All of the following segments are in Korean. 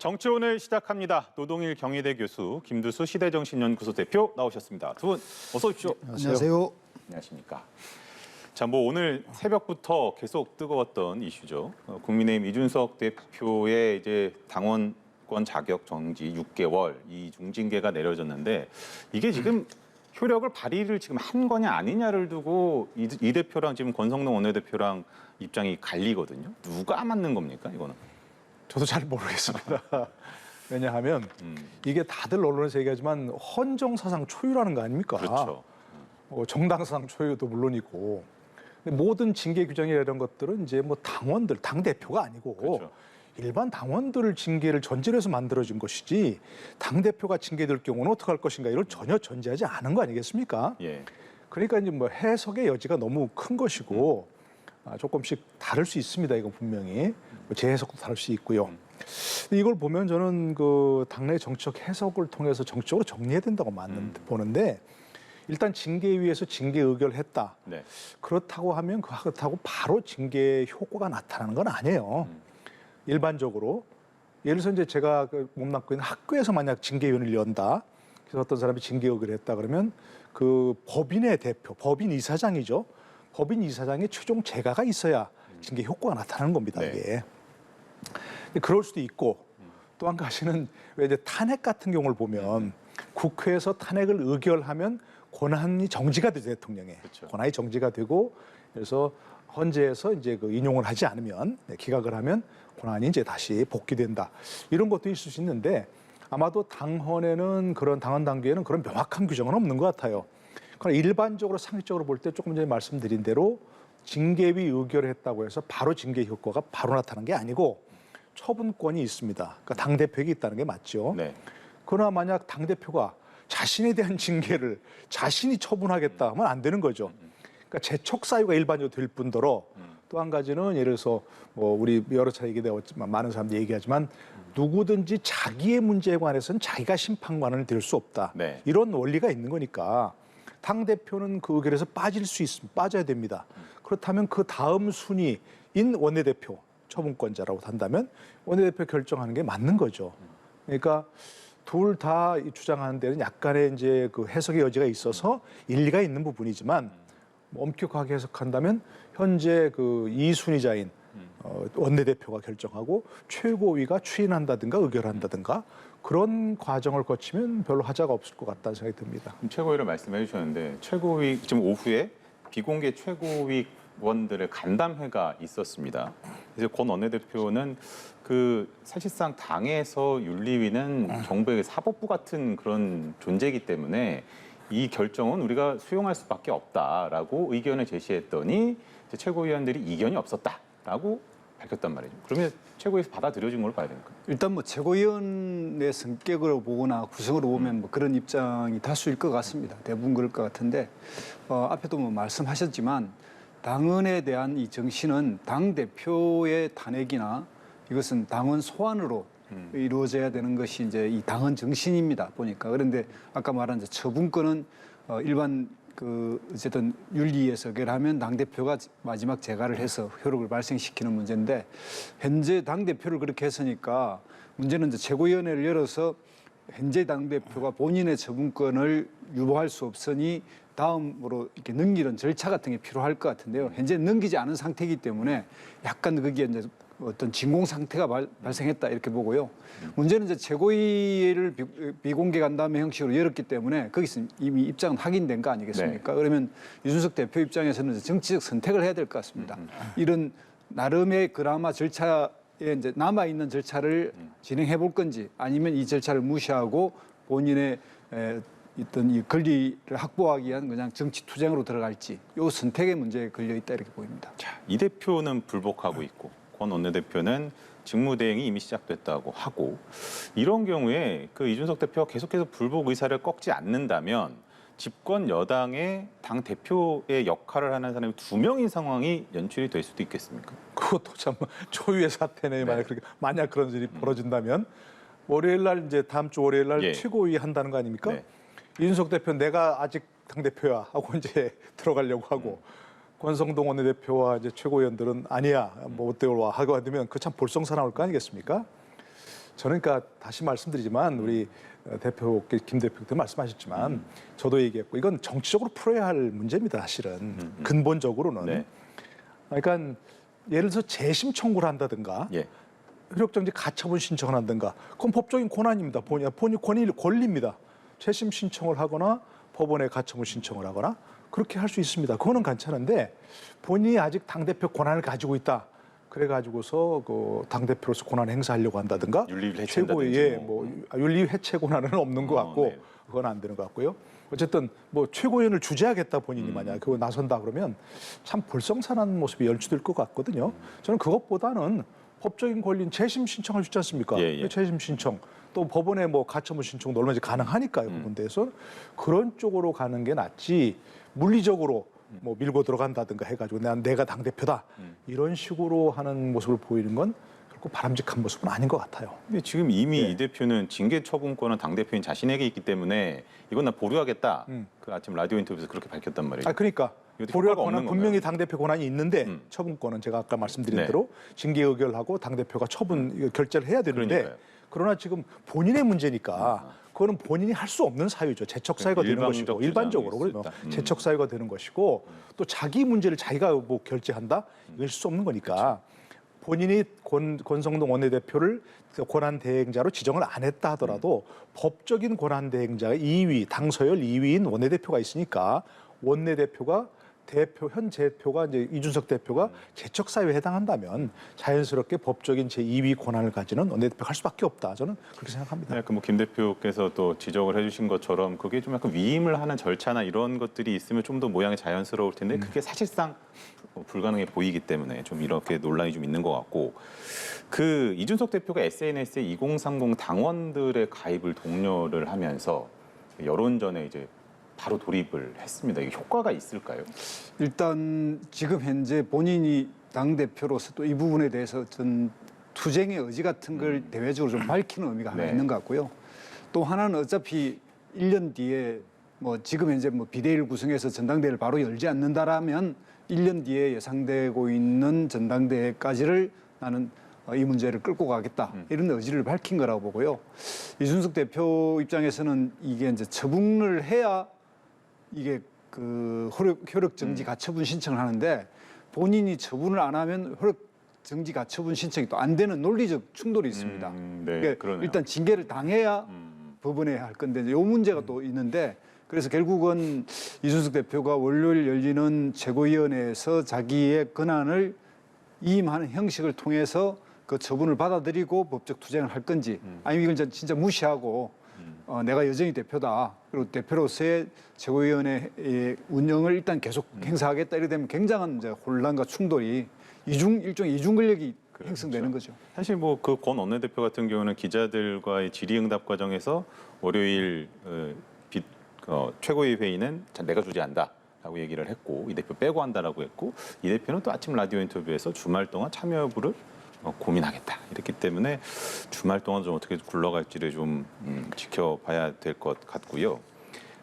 정치원을 시작합니다. 노동일 경희대 교수, 김두수 시대정신연구소 대표 나오셨습니다. 두 분 어서 오십시오. 안녕하세요. 안녕하십니까. 자, 오늘 새벽부터 계속 뜨거웠던 이슈죠. 국민의힘 이준석 대표의 이제 당원권 자격 정지 6개월 이 중징계가 내려졌는데 이게 지금 효력을 발휘를 지금 한 거냐 아니냐를 두고 이 대표랑 지금 권성동 원내대표랑 입장이 갈리거든요. 누가 맞는 겁니까, 이거는? 저도 잘 모르겠습니다. 왜냐하면 이게 다들 언론에서 얘기하지만 헌정사상 초유라는 거 아닙니까? 그렇죠. 정당사상 초유도 물론이고 모든 징계 규정이나 이런 것들은 이제 당원들, 당 대표가 아니고 그렇죠. 일반 당원들 징계를 전제로 해서 만들어진 것이지 당 대표가 징계될 경우는 어떻게 할 것인가 이걸 전혀 전제하지 않은 거 아니겠습니까? 예. 그러니까 이제 해석의 여지가 너무 큰 것이고 조금씩 다를 수 있습니다. 이거 분명히 제 해석도 다를 수 있고요. 이걸 보면 저는 그 당내 정치적 해석을 통해서 정치적으로 정리해야 된다고 보는데 일단 징계위에서 징계 의결을 했다. 네. 그렇다고 하면 그렇다고 바로 징계 효과가 나타나는 건 아니에요. 일반적으로 예를 들어서 이제 제가 몸담고 있는 학교에서 만약 징계위원회를 연다. 그래서 어떤 사람이 징계 의결을 했다 그러면 그 법인의 대표, 법인 이사장이죠. 법인 이사장의 최종 재가가 있어야 징계 효과가 나타나는 겁니다. 네. 이게. 그럴 수도 있고 또 한 가지는 왜 이제 탄핵 같은 경우를 보면 국회에서 탄핵을 의결하면 권한이 정지가 되죠, 대통령의. 그렇죠. 권한이 정지가 되고 그래서 헌재에서 이제 그 인용을 하지 않으면 기각을 하면 권한이 이제 다시 복귀된다. 이런 것도 있을 수 있는데 아마도 당헌에는 그런 당헌 당규에는 그런 명확한 규정은 없는 것 같아요. 그러나 일반적으로 상식적으로 볼 때 조금 전에 말씀드린 대로 징계위 의결을 했다고 해서 바로 징계 효과가 바로 나타나는 게 아니고 처분권이 있습니다. 그러니까 당대표에게 있다는 게 맞죠. 네. 그러나 만약 당대표가 자신에 대한 징계를 자신이 처분하겠다 하면 안 되는 거죠. 그러니까 재촉 사유가 일반적으로 될 뿐더러 또 한 가지는 예를 들어서 우리 여러 차례 얘기되었지만 많은 사람들이 얘기하지만 누구든지 자기의 문제에 관해서는 자기가 심판관을 될 수 없다. 네. 이런 원리가 있는 거니까 당대표는 그 의결에서 빠져야 됩니다. 그렇다면 그 다음 순위인 원내대표 처분권자라고 한다면 원내대표 결정하는 게 맞는 거죠. 그러니까 둘 다 주장하는 데는 약간의 이제 그 해석의 여지가 있어서 일리가 있는 부분이지만 엄격하게 해석한다면 현재 그 2순위자인 원내대표가 결정하고 최고위가 추인한다든가 의결한다든가 그런 과정을 거치면 별로 하자가 없을 것 같다는 생각이 듭니다. 최고위를 말씀해 주셨는데 최고위 지금 오후에 비공개 최고위원들의 간담회가 있었습니다. 그래서 권 원내대표는 그 사실상 당에서 윤리위는 정부의 사법부 같은 그런 존재이기 때문에 이 결정은 우리가 수용할 수밖에 없다라고 의견을 제시했더니 이제 최고위원들이 이견이 없었다라고 밝혔단 말이죠. 그러면 최고위에서 받아들여진 걸로 봐야 됩니까? 일단 최고위원의 성격으로 보거나 구성으로 보면 그런 입장이 다수일 것 같습니다. 대부분 그럴 것 같은데 앞에도 말씀하셨지만 당헌에 대한 이 정신은 당 대표의 탄핵이나 이것은 당헌 소환으로 이루어져야 되는 것이 이제 이 당헌 정신입니다. 보니까 그런데 아까 말한 이제 처분권은 일반 어쨌든 윤리에서 의결하면 당 대표가 마지막 재가를 해서 효력을 발생시키는 문제인데 현재 당 대표를 그렇게 했으니까 문제는 이제 최고위원회를 열어서 현재 당 대표가 본인의 처분권을 유보할 수 없으니 다음으로 이렇게 넘기는 절차 같은 게 필요할 것 같은데요. 현재 넘기지 않은 상태이기 때문에 약간 거기에 이제 어떤 진공 상태가 발생했다 이렇게 보고요. 문제는 이제 최고위를 비공개 간담회 형식으로 열었기 때문에 거기서 이미 입장은 확인된 거 아니겠습니까? 네. 그러면 이준석 대표 입장에서는 이제 정치적 선택을 해야 될 것 같습니다. 이런 나름의 그나마 절차에 이제 남아 있는 절차를 진행해 볼 건지 아니면 이 절차를 무시하고 본인의 어떤 이 권리를 확보하기 위한 그냥 정치 투쟁으로 들어갈지 이 선택의 문제에 걸려 있다 이렇게 보입니다. 자, 이 대표는 불복하고 있고 권 원내대표는 직무대행이 이미 시작됐다고 하고 이런 경우에 그 이준석 대표가 계속해서 불복 의사를 꺾지 않는다면 집권 여당의 당 대표의 역할을 하는 사람이 2명인 상황이 연출이 될 수도 있겠습니까? 그것도 참 초유의 사태네. 만약 그런 일이 벌어진다면 월요일 날 이제 다음 주 월요일 날 예. 최고위 한다는 거 아닙니까? 네. 이준석 대표 내가 아직 당 대표야 하고 이제 들어가려고 하고 권성동 원내대표와 이제 최고위원들은 아니야 뭐 어때요 와 하고 하면 그 참 볼썽사나울 거 아니겠습니까? 저는 그러니까 다시 말씀드리지만 우리 대표 김 대표도 말씀하셨지만 저도 얘기했고 이건 정치적으로 풀어야 할 문제입니다. 사실은 근본적으로는. 네. 그러니까 예를 들어서 재심 청구를 한다든가 예. 효력정지 가처분 신청을 한다든가 그건 법적인 권한입니다. 본인 권리입니다. 재심 신청을 하거나 법원에 가처분 신청을 하거나 그렇게 할 수 있습니다. 그거는 괜찮은데 본인이 아직 당대표 권한을 가지고 있다. 그래가지고서 그 당대표로서 권한을 행사하려고 한다든가 윤리위를 최고의 해체한다든지 윤리 해체 권한은 없는 것 같고 네. 그건 안 되는 것 같고요. 어쨌든 뭐 최고위원을 주재하겠다 본인이 만약 그거 나선다 그러면 참 불성산한 모습이 연출될 것 같거든요. 저는 그것보다는 법적인 권리인 재심 신청할 수 있지 않습니까? 예, 예. 재심 신청 또 법원에 뭐 가처분 신청도 얼마든지 가능하니까요. 그 문제에서 그런 쪽으로 가는 게 낫지 물리적으로 뭐 밀고 들어간다든가 해가지고 내가 당 대표다 이런 식으로 하는 모습을 보이는 건 결코 바람직한 모습은 아닌 것 같아요. 근데 지금 이미 네. 이 대표는 징계 처분권은 당 대표인 자신에게 있기 때문에 이건 나 보류하겠다. 그 아침 라디오 인터뷰에서 그렇게 밝혔단 말이에요. 그러니까 이것도 보류할 효과가 권한 없는 분명히 건가요? 당 대표 권한이 있는데 처분권은 제가 아까 말씀드린 네. 대로 징계 의결하고 당 대표가 처분 이거 결재를 해야 되는데 그러니까요. 그러나 지금 본인의 문제니까 그거는 본인이 할 수 없는 사유죠. 재척 사유가 되는 일방적 것이고 일반적으로 주장일 수 그러면 있다. 재척 사유가 되는 것이고 또 자기 문제를 자기가 뭐 결재한다 이걸 수 없는 거니까 본인이 권성동 원내대표를 권한 대행자로 지정을 안 했다 하더라도 법적인 권한 대행자가 2위 당 서열 2위인 원내대표가 있으니까 원내대표가 현 대표가 이제 이준석 대표가 재척 사유에 해당한다면 자연스럽게 법적인 제2위 권한을 가지는 원내대표가 할 수밖에 없다. 저는 그렇게 생각합니다. 약간 뭐 김 대표께서 또 지적을 해주신 것처럼 그게 좀 약간 위임을 하는 절차나 이런 것들이 있으면 좀 더 모양이 자연스러울 텐데 그게 사실상 불가능해 보이기 때문에 좀 이렇게 논란이 좀 있는 것 같고 그 이준석 대표가 SNS에 2030 당원들의 가입을 독려를 하면서 여론전에 이제 바로 돌입을 했습니다. 이게 효과가 있을까요? 일단 지금 현재 본인이 당대표로서 또 이 부분에 대해서 전 투쟁의 의지 같은 걸 대외적으로 좀 밝히는 의미가 하나 네. 있는 것 같고요. 또 하나는 어차피 1년 뒤에 뭐 지금 현재 뭐 비대위를 구성해서 전당대회를 바로 열지 않는다라면 1년 뒤에 예상되고 있는 전당대회까지를 나는 이 문제를 끌고 가겠다 이런 의지를 밝힌 거라고 보고요. 이준석 대표 입장에서는 이게 이제 처분을 해야 이게 그 효력 정지 가처분 신청을 하는데 본인이 처분을 안 하면 효력 정지 가처분 신청이 또 안 되는 논리적 충돌이 있습니다. 네, 그러니까 그러네요. 일단 징계를 당해야 법원에 할 건데 이 문제가 또 있는데 그래서 결국은 이준석 대표가 월요일 열리는 최고위원회에서 자기의 권한을 이임하는 형식을 통해서 그 처분을 받아들이고 법적 투쟁을 할 건지 아니면 이건 진짜 무시하고 내가 여전히 대표다. 그리고 대표로서의 최고위원회의 운영을 일단 계속 행사하겠다. 이렇게 되면 굉장한 이제 혼란과 충돌이 일종의 이중 권력이 형성되는 거죠. 사실 뭐 그 권 원내대표 같은 경우는 기자들과의 질의응답 과정에서 월요일 최고위 회의는 내가 주재한다라고 얘기를 했고 이 대표 빼고 한다라고 했고 이 대표는 또 아침 라디오 인터뷰에서 주말 동안 참여 여부를 고민하겠다. 이랬기 때문에 주말 동안 좀 어떻게 굴러갈지를 좀 지켜봐야 될 것 같고요.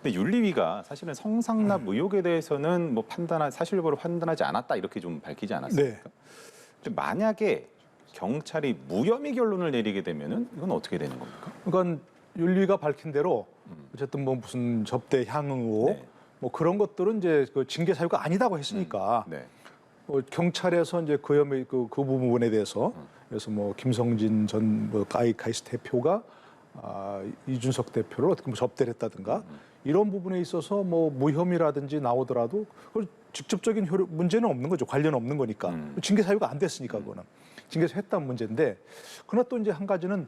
근데 윤리위가 사실은 성상납 의혹에 대해서는 뭐 사실 여부를 판단하지 않았다 이렇게 좀 밝히지 않았습니까? 네. 근데 만약에 경찰이 무혐의 결론을 내리게 되면은 이건 어떻게 되는 겁니까? 그러니까 윤리가 밝힌 대로 어쨌든 뭐 무슨 접대 향응 의혹 네. 뭐 그런 것들은 이제 그 징계 사유가 아니다고 했으니까 네. 경찰에서 이제 그 혐의 그 부분에 대해서 그래서 뭐 김성진 전 뭐 가이카이스 대표가 이준석 대표를 어떻게 뭐 접대를 했다든가 이런 부분에 있어서 뭐 무혐의라든지 나오더라도 그걸 직접적인 문제는 없는 거죠. 관련 없는 거니까 징계 사유가 안 됐으니까 그거는 징계서 했다는 문제인데 그러나 또 이제 한 가지는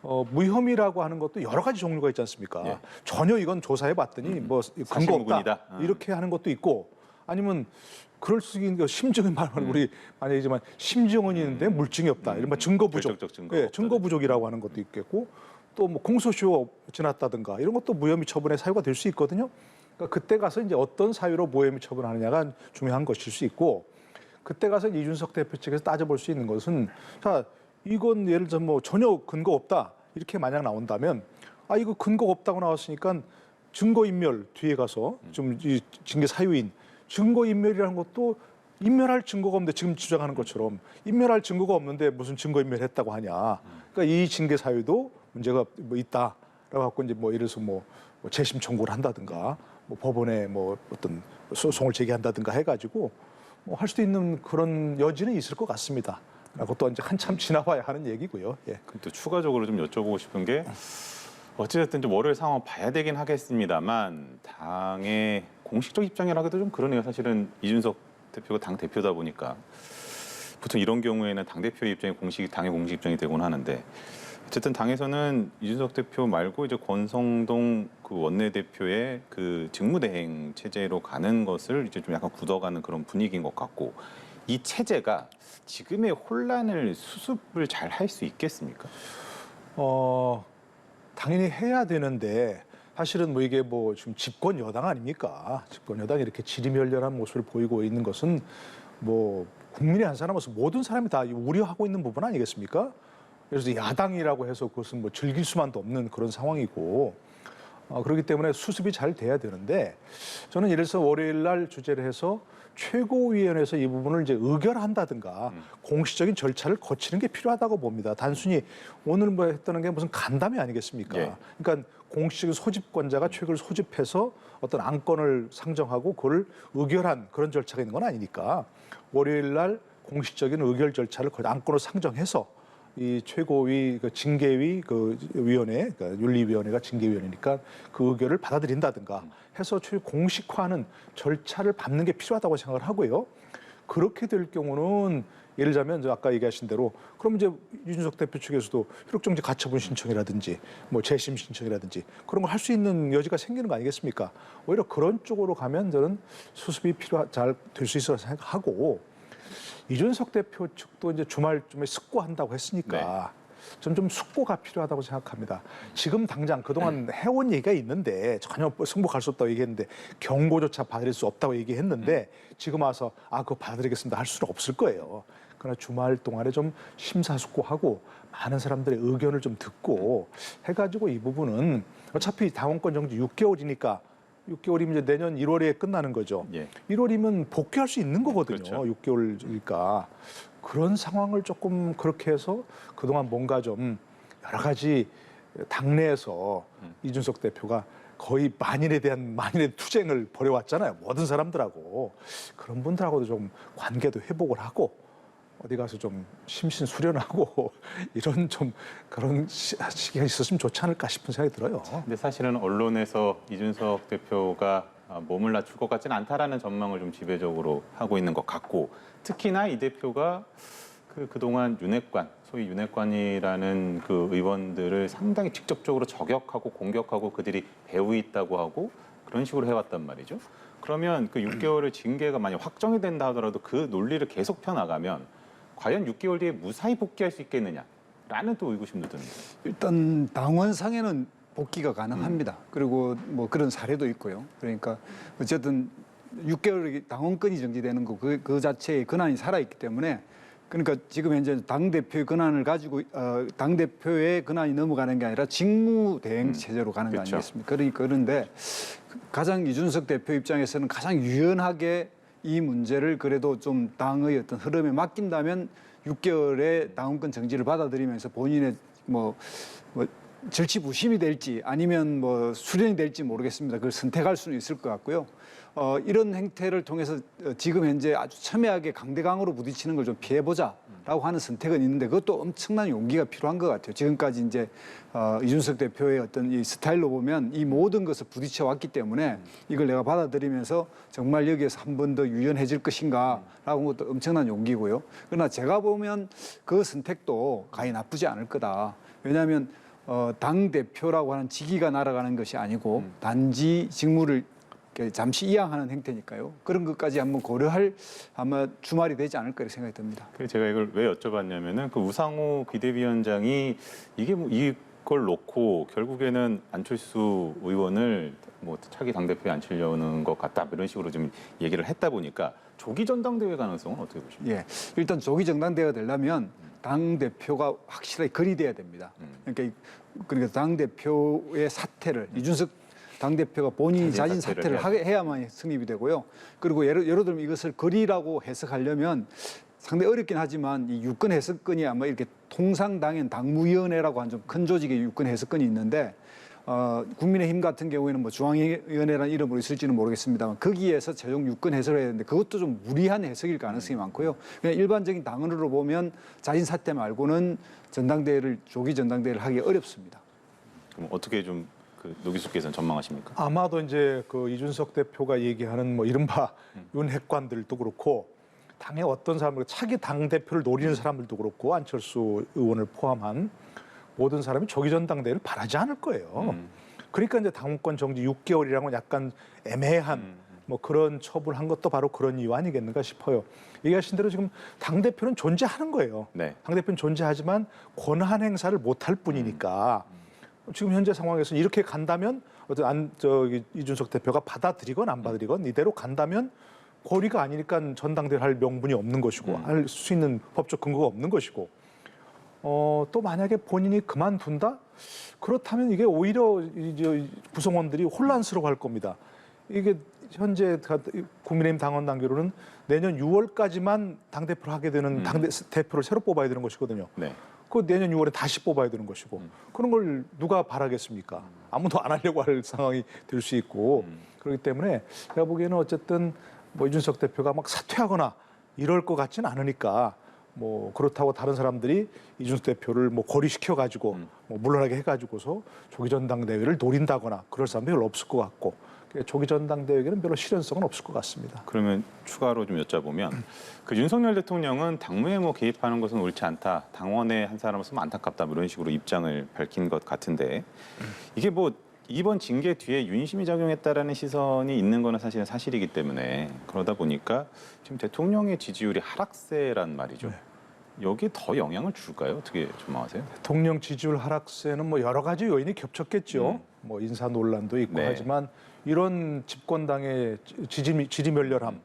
무혐의라고 하는 것도 여러 가지 종류가 있지 않습니까? 예. 전혀 이건 조사해 봤더니 뭐 근거 없다 사실무근이다. 이렇게 하는 것도 있고 아니면 그럴 수 있는 게 심증은 말하면 우리 많이 얘기지만 심증은 있는데 물증이 없다. 이런 증거 부족, 결정적 증거가 예, 없다든지. 증거 부족이라고 하는 것도 있겠고 또 뭐 공소시효 지났다든가 이런 것도 무혐의 처분의 사유가 될 수 있거든요. 그러니까 그때 가서 이제 어떤 사유로 무혐의 처분하느냐가 중요한 것일 수 있고 그때 가서 이준석 대표 측에서 따져볼 수 있는 것은 자 이건 예를 들어 뭐 전혀 근거 없다 이렇게 만약 나온다면 이거 근거 없다고 나왔으니까 증거인멸 뒤에 가서 좀 이 징계 사유인 증거인멸이라는 것도 인멸할 증거가 없는데 지금 주장하는 것처럼 인멸할 증거가 없는데 무슨 증거인멸했다고 하냐 그러니까 이 징계 사유도 문제가 뭐 있다라고 갖고 이제 뭐 예를 들어서 뭐 재심 청구를 한다든가 뭐 법원에 뭐 어떤 소송을 제기한다든가 해가지고 뭐 할 수도 있는 그런 여지는 있을 것 같습니다. 그것도 이제 한참 지나봐야 하는 얘기고요. 예. 그럼 또 추가적으로 좀 여쭤보고 싶은 게 어찌됐든 좀 월요일 상황 봐야 되긴 하겠습니다만 당의 공식적 입장이라기도 좀 그러네요. 사실은 이준석 대표가 당 대표다 보니까 보통 이런 경우에는 당 대표의 입장이 당의 공식 입장이 되곤 하는데 어쨌든 당에서는 이준석 대표 말고 이제 권성동 그 원내대표의 그 직무대행 체제로 가는 것을 이제 좀 약간 굳어가는 그런 분위기인 것 같고 이 체제가 지금의 혼란을 수습을 잘 할 수 있겠습니까? 당연히 해야 되는데 사실은 뭐 이게 뭐 지금 집권 여당 아닙니까? 집권 여당이 이렇게 지리멸렬한 모습을 보이고 있는 것은 뭐 국민의 한 사람으로서 모든 사람이 다 우려하고 있는 부분 아니겠습니까? 그래서 야당이라고 해서 그것은 뭐 즐길 수만도 없는 그런 상황이고 그렇기 때문에 수습이 잘 돼야 되는데 저는 예를 들어서 월요일 날 주제를 해서 최고위원회에서 이 부분을 이제 의결한다든가 공식적인 절차를 거치는 게 필요하다고 봅니다. 단순히 오늘 뭐 했다는 게 무슨 간담회 아니겠습니까? 예. 그러니까 공식적인 소집권자가 최고를 소집해서 어떤 안건을 상정하고 그걸 의결한 그런 절차가 있는 건 아니니까 월요일 날 공식적인 의결 절차를 안건을 상정해서 이 최고위 그 징계위 그 위원회, 그러니까 윤리위원회가 징계위원회니까 그 의결을 받아들인다든가 해서 공식화하는 절차를 밟는 게 필요하다고 생각을 하고요. 그렇게 될 경우는 예를 들자면 아까 얘기하신 대로 그럼 이제 이준석 대표 측에서도 효력정지 가처분 신청이라든지 뭐 재심 신청이라든지 그런 걸 할 수 있는 여지가 생기는 거 아니겠습니까? 오히려 그런 쪽으로 가면 저는 수습이 잘 될 수 있어서 생각하고. 이준석 대표 측도 이제 주말쯤에 숙고한다고 했으니까 저는 좀 숙고가 필요하다고 생각합니다. 지금 당장 그동안 해온 얘기가 있는데 전혀 승복할 수 없다고 얘기했는데 경고조차 받을 수 없다고 얘기했는데 지금 와서 그거 받아들이겠습니다 할 수는 없을 거예요. 그러나 주말 동안에 좀 심사숙고하고 많은 사람들의 의견을 좀 듣고 해가지고 이 부분은 어차피 당원권 정지 6개월이니까 6개월이면 이제 내년 1월에 끝나는 거죠. 예. 1월이면 복귀할 수 있는 거거든요. 그렇죠. 6개월이니까. 그런 상황을 조금 그렇게 해서 그동안 뭔가 좀 여러 가지 당내에서 이준석 대표가 거의 만인의 투쟁을 벌여왔잖아요. 모든 사람들하고. 그런 분들하고도 좀 관계도 회복을 하고 어디 가서 좀 심신 수련하고 이런 좀 그런 시기가 있었으면 좋지 않을까 싶은 생각이 들어요. 근데 사실은 언론에서 이준석 대표가 몸을 낮출 것 같지는 않다라는 전망을 좀 지배적으로 하고 있는 것 같고 특히나 이 대표가 그동안 윤핵관, 소위 윤핵관이라는 그 의원들을 상당히 직접적으로 저격하고 공격하고 그들이 배후 있다고 하고 그런 식으로 해왔단 말이죠. 그러면 그 6개월의 징계가 만약 확정이 된다 하더라도 그 논리를 계속 펴나가면 과연 6개월 뒤에 무사히 복귀할 수 있겠느냐라는 또 의구심도 듭니다. 일단 당원상에는 복귀가 가능합니다. 그리고 뭐 그런 사례도 있고요. 그러니까 어쨌든 6개월 당원권이 정지되는 거 그 자체의 권한이 살아있기 때문에 그러니까 지금 현재 당대표의 권한을 가지고 당대표의 권한이 넘어가는 게 아니라 직무대행 체제로 가는 거 그렇죠. 아니겠습니까? 그런데 가장 이준석 대표 입장에서는 가장 유연하게 이 문제를 그래도 좀 당의 어떤 흐름에 맡긴다면 6개월의 당원권 정지를 받아들이면서 본인의 뭐 절치부심이 될지 아니면 뭐 수련이 될지 모르겠습니다. 그걸 선택할 수는 있을 것 같고요. 이런 행태를 통해서 지금 현재 아주 첨예하게 강대강으로 부딪히는 걸 좀 피해보자라고 하는 선택은 있는데 그것도 엄청난 용기가 필요한 것 같아요. 지금까지 이제 이준석 대표의 어떤 이 스타일로 보면 이 모든 것을 부딪혀 왔기 때문에 이걸 내가 받아들이면서 정말 여기에서 한 번 더 유연해질 것인가라고 하는 것도 엄청난 용기고요. 그러나 제가 보면 그 선택도 가히 나쁘지 않을 거다. 왜냐하면 당 대표라고 하는 직위가 날아가는 것이 아니고 단지 직무를 잠시 이양하는 행태니까요. 그런 것까지 한번 고려할 아마 주말이 되지 않을까 이렇게 생각이 듭니다. 그래서 제가 이걸 왜 여쭤봤냐면은 그 우상호 비대위원장이 이게 뭐 이걸 놓고 결국에는 안철수 의원을 뭐 차기 당대표에 앉히려는 것 같다 이런 식으로 좀 얘기를 했다 보니까 조기 전당대회 가능성은 어떻게 보십니까? 예, 일단 조기 정당대회가 되려면 당 대표가 확실하게 거리돼야 됩니다. 그러니까 당 대표의 사퇴를 이준석 당 대표가 본인이 자진 사퇴를 해야만 성립이 되고요. 그리고 예를 들면 이것을 거리라고 해석하려면 상당히 어렵긴 하지만 이 유권 해석권이 아마 이렇게 통상당연 당무위원회라고 한 좀 큰 조직의 유권 해석권이 있는데 국민의힘 같은 경우에는 뭐 중앙위원회라는 이름으로 있을지는 모르겠습니다만 거기에서 최종 유권 해석을 해야 되는데 그것도 좀 무리한 해석일 가능성이 많고요. 그냥 일반적인 당원으로 보면 자진 사퇴 말고는 조기 전당대회를 하기 어렵습니다. 그럼 어떻게 좀 노 교수께서는 전망하십니까? 아마도 이제 그 이준석 대표가 얘기하는 뭐 이른바 윤핵관들도 그렇고 당의 어떤 사람들 차기 당 대표를 노리는 사람들도 그렇고 안철수 의원을 포함한 모든 사람이 조기 전당대회를 바라지 않을 거예요. 그러니까 이제 당원권 정지 6개월이라고 약간 애매한 뭐 그런 처분한 것도 바로 그런 이유 아니겠는가 싶어요. 얘기하신 대로 지금 당 대표는 존재하는 거예요. 네. 당 대표는 존재하지만 권한 행사를 못할 뿐이니까. 지금 현재 상황에서 이렇게 간다면 이준석 대표가 받아들이건 안 받아들이건 이대로 간다면 고리가 아니니까 전당대회를 할 명분이 없는 것이고 할 수 있는 법적 근거가 없는 것이고 또 만약에 본인이 그만둔다? 그렇다면 이게 오히려 이제 구성원들이 혼란스러워할 겁니다. 이게 현재 국민의힘 당원 단계로는 내년 6월까지만 당대표를 하게 되는 당대표를 새로 뽑아야 되는 것이거든요. 네. 그 내년 6월에 다시 뽑아야 되는 것이고 그런 걸 누가 바라겠습니까? 아무도 안 하려고 할 상황이 될 수 있고 그렇기 때문에 제가 보기에는 어쨌든 뭐 이준석 대표가 막 사퇴하거나 이럴 것 같지는 않으니까 뭐 그렇다고 다른 사람들이 이준석 대표를 뭐 고리시켜 가지고 뭐 물러나게 해가지고서 조기 전당대회를 노린다거나 그럴 사람이 별로 없을 것 같고 조기 전당대회에는 별로 실현성은 없을 것 같습니다. 그러면 추가로 좀 여쭤보면 그 윤석열 대통령은 당무에 뭐 개입하는 것은 옳지 않다. 당원의 한 사람으로서 안타깝다. 뭐 이런 식으로 입장을 밝힌 것 같은데 이게 뭐 이번 징계 뒤에 윤심이 작용했다라는 시선이 있는 거는 사실은 사실이기 때문에 그러다 보니까 지금 대통령의 지지율이 하락세란 말이죠. 네. 여기에 더 영향을 줄까요? 어떻게 전망하세요? 대통령 지지율 하락세는 뭐 여러 가지 요인이 겹쳤겠죠. 뭐 인사 논란도 있고 네. 하지만 이런 집권당의 지지멸렬함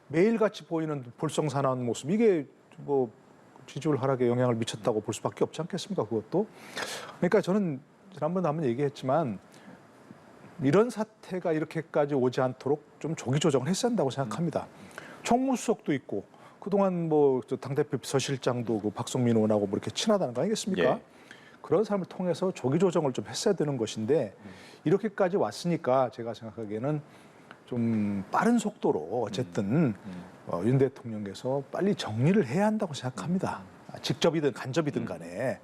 매일같이 보이는 볼썽사나운 모습 이게 뭐 지지율 하락에 영향을 미쳤다고 볼 수밖에 없지 않겠습니까? 그것도. 그러니까 저는 지난번에 한번 얘기했지만 이런 사태가 이렇게까지 오지 않도록 좀 조기 조정을 했어야 한다고 생각합니다. 총무수석도 있고 그동안 뭐 당대표 비서실장도 그 박성민 의원하고 뭐 이렇게 친하다는 거 아니겠습니까? 예. 그런 사람을 통해서 조기 조정을 좀 했어야 되는 것인데 이렇게까지 왔으니까 제가 생각하기에는 좀 빠른 속도로 어쨌든 윤 대통령께서 빨리 정리를 해야 한다고 생각합니다. 직접이든 간접이든 간에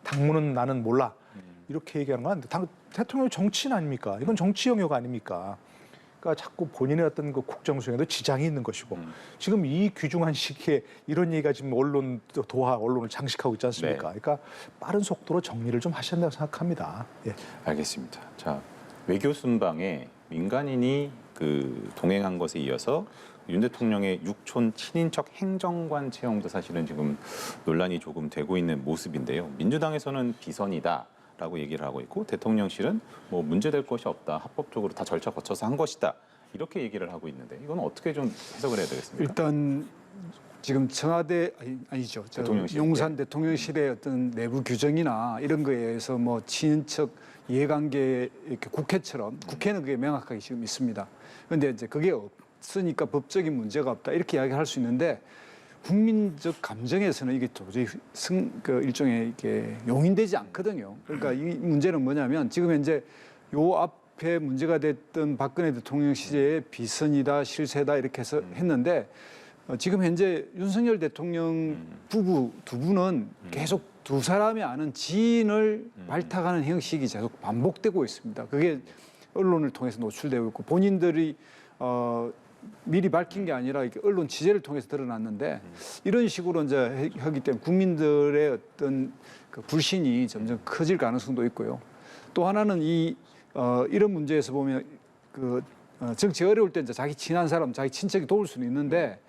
당무는 나는 몰라 이렇게 얘기하는 건 안 돼. 대통령이 정치인 아닙니까? 이건 정치 영역 아닙니까? 그러니까 자꾸 본인의 어떤 그 국정 수행에도 지장이 있는 것이고 지금 이 귀중한 시기에 이런 얘기가 지금 언론을 장식하고 있지 않습니까? 네. 그러니까 빠른 속도로 정리를 좀 하셔야 한다고 생각합니다. 예. 알겠습니다. 자, 외교 순방에 민간인이 그 동행한 것에 이어서 윤 대통령의 육촌 친인척 행정관 채용도 사실은 지금 논란이 조금 되고 있는 모습인데요. 민주당에서는 비선이다라고 얘기를 하고 있고 대통령실은 뭐 문제될 것이 없다. 합법적으로 다 절차 거쳐서 한 것이다. 이렇게 얘기를 하고 있는데 이건 어떻게 좀 해석을 해야 되겠습니까? 일단 지금 청와대 아니죠. 대통령실. 용산 대통령실의 어떤 내부 규정이나 이런 거에 의해서 뭐 친인척 이해관계 이렇게 국회처럼 국회는 그게 명확하게 지금 있습니다. 그런데 이제 그게 없으니까 법적인 문제가 없다 이렇게 이야기할 수 있는데 국민적 감정에서는 이게 도저히 일종의 이게 용인되지 않거든요. 그러니까 이 문제는 뭐냐면 지금 현재 요 앞에 문제가 됐던 박근혜 대통령 시대의 비선이다 실세다 이렇게 해서 했는데 지금 현재 윤석열 대통령 부부 두 분은 계속 두 사람이 아는 지인을 발탁하는 형식이 계속 반복되고 있습니다. 그게 언론을 통해서 노출되고 있고 본인들이 미리 밝힌 게 아니라 이렇게 언론 취재를 통해서 드러났는데 이런 식으로 이제 하기 때문에 국민들의 어떤 그 불신이 점점 커질 가능성도 있고요. 또 하나는 이런 문제에서 보면 정치 어려울 때 이제 자기 친한 사람, 자기 친척이 도울 수는 있는데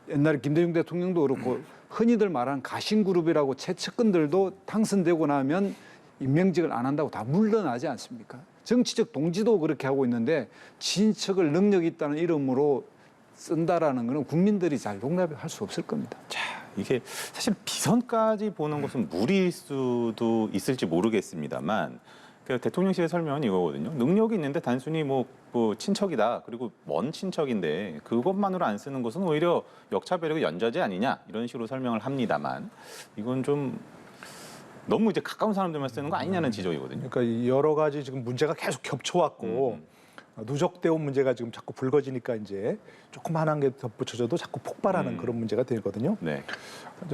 옛날에 김대중 대통령도 그렇고 흔히들 말하는 가신그룹이라고 최측근들도 당선되고 나면 임명직을 안 한다고 다 물러나지 않습니까? 정치적 동지도 그렇게 하고 있는데 친척을 능력 있다는 이름으로 쓴다라는 것은 국민들이 잘 용납할 수 없을 겁니다. 자, 이게 사실 비선까지 보는 것은 무리일 수도 있을지 모르겠습니다만 그 대통령실의 설명은 이거거든요. 능력이 있는데 단순히 뭐 친척이다. 그리고 먼 친척인데 그것만으로 안 쓰는 것은 오히려 역차별이고 연좌제 아니냐 이런 식으로 설명을 합니다만 이건 좀 너무 이제 가까운 사람들만 쓰는 거 아니냐는 지적이거든요. 그러니까 여러 가지 지금 문제가 계속 겹쳐왔고 누적되어 온 문제가 지금 자꾸 불거지니까 이제 조그만한 게 덧붙여져도 자꾸 폭발하는 그런 문제가 되거든요. 네.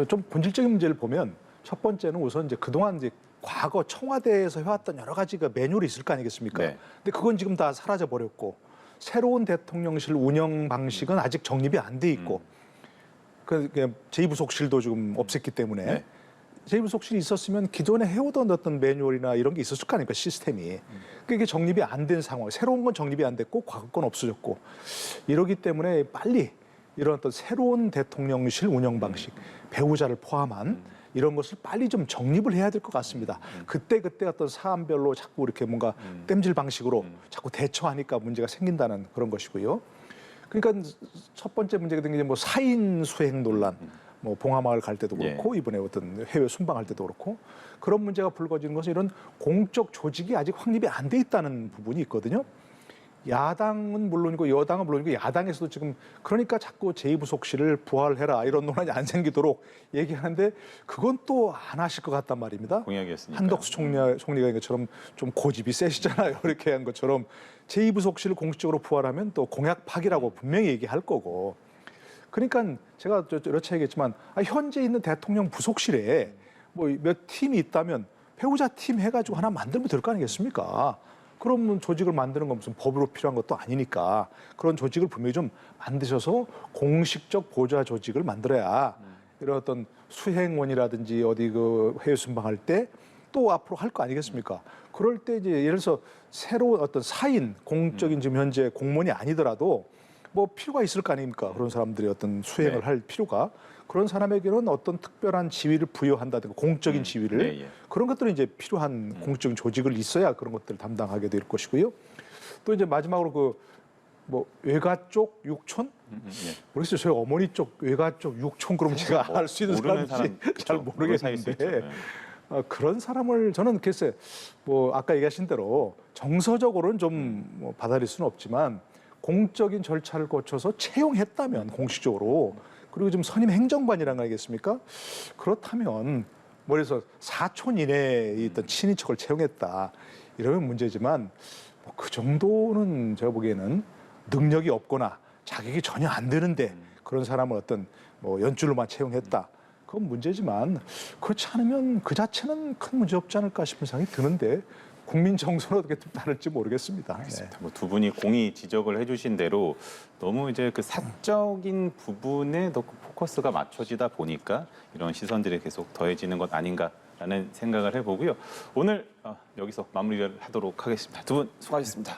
좀 본질적인 문제를 보면 첫 번째는 우선 이제 그동안 이제 과거 청와대에서 해왔던 여러 가지 그 매뉴얼이 있을 거 아니겠습니까? 네. 근데 그건 지금 다 사라져 버렸고 새로운 대통령실 운영 방식은 아직 정립이 안 돼 있고 그 제2부속실도 지금 없앴기 때문에 네. 제2부속실이 있었으면 기존에 해오던 어떤 매뉴얼이나 이런 게 있었을 거 아닙니까? 시스템이. 그게 정립이 안 된 상황. 새로운 건 정립이 안 됐고 과거 건 없어졌고 이러기 때문에 빨리 이런 어떤 새로운 대통령실 운영 방식, 배우자를 포함한 이런 것을 빨리 좀 정립을 해야 될 것 같습니다. 그때 어떤 사안별로 자꾸 이렇게 뭔가 땜질 방식으로 자꾸 대처하니까 문제가 생긴다는 그런 것이고요. 그러니까 첫 번째 문제가 된 게 뭐 사인 수행 논란, 뭐 봉하마을 갈 때도 그렇고 이번에 어떤 해외 순방할 때도 그렇고 그런 문제가 불거지는 것은 이런 공적 조직이 아직 확립이 안 돼 있다는 부분이 있거든요. 야당은 물론이고 여당은 물론이고 야당에서도 지금 그러니까 자꾸 제2부속실을 부활해라 이런 논란이 안 생기도록 얘기하는데 그건 또 안 하실 것 같단 말입니다. 공약이었으니까. 한덕수 총리가 한 것처럼 좀 고집이 세시잖아요. 이렇게 한 것처럼 제2부속실을 공식적으로 부활하면 또 공약 파기라고 분명히 얘기할 거고. 그러니까 제가 여러 차례 얘기했지만 현재 있는 대통령 부속실에 뭐 몇 팀이 있다면 배우자 팀 해가지고 하나 만들면 될 거 아니겠습니까? 그러면 조직을 만드는 건 무슨 법으로 필요한 것도 아니니까 그런 조직을 분명히 좀 만드셔서 공식적 보좌 조직을 만들어야 이런 어떤 수행원이라든지 어디 그 해외 순방할 때 또 앞으로 할 거 아니겠습니까? 그럴 때 이제 예를 들어서 새로운 어떤 사인 공적인 지금 현재 공무원이 아니더라도 뭐 필요가 있을 거 아닙니까? 그런 사람들이 어떤 수행을 할 필요가 그런 사람에게는 어떤 특별한 지위를 부여한다든가 공적인 지위를 그런 것들은 이제 필요한 공적인 조직을 있어야 그런 것들을 담당하게 될 것이고요. 또 이제 마지막으로 그 뭐 외가 쪽 육촌 모르겠어요. 저희 어머니 쪽 외가 쪽 육촌 그럼 제가 알 수 있는 모르는 사람인지 사람, 잘 그렇죠. 모르겠는데 그런 사람을 저는 글쎄 뭐 아까 얘기하신 대로 정서적으로는 좀 뭐 받아들일 수는 없지만 공적인 절차를 거쳐서 채용했다면 공식적으로 그리고 지금 선임 행정관이란 거 아니겠습니까? 그렇다면 뭐 그래서 사촌 이내에 있던 친인척을 채용했다 이러면 문제지만 뭐 그 정도는 제가 보기에는 능력이 없거나 자격이 전혀 안 되는데 그런 사람을 어떤 뭐 연줄로만 채용했다. 그건 문제지만 그렇지 않으면 그 자체는 큰 문제 없지 않을까 싶은 생각이 드는데 국민 정서는 어떻게 좀 다를지 모르겠습니다. 알겠습니다. 뭐 두 분이 공히 지적을 해주신 대로 너무 이제 그 사적인 부분에 더 포커스가 맞춰지다 보니까 이런 시선들이 계속 더해지는 것 아닌가라는 생각을 해보고요. 오늘 여기서 마무리를 하도록 하겠습니다. 두 분 수고하셨습니다.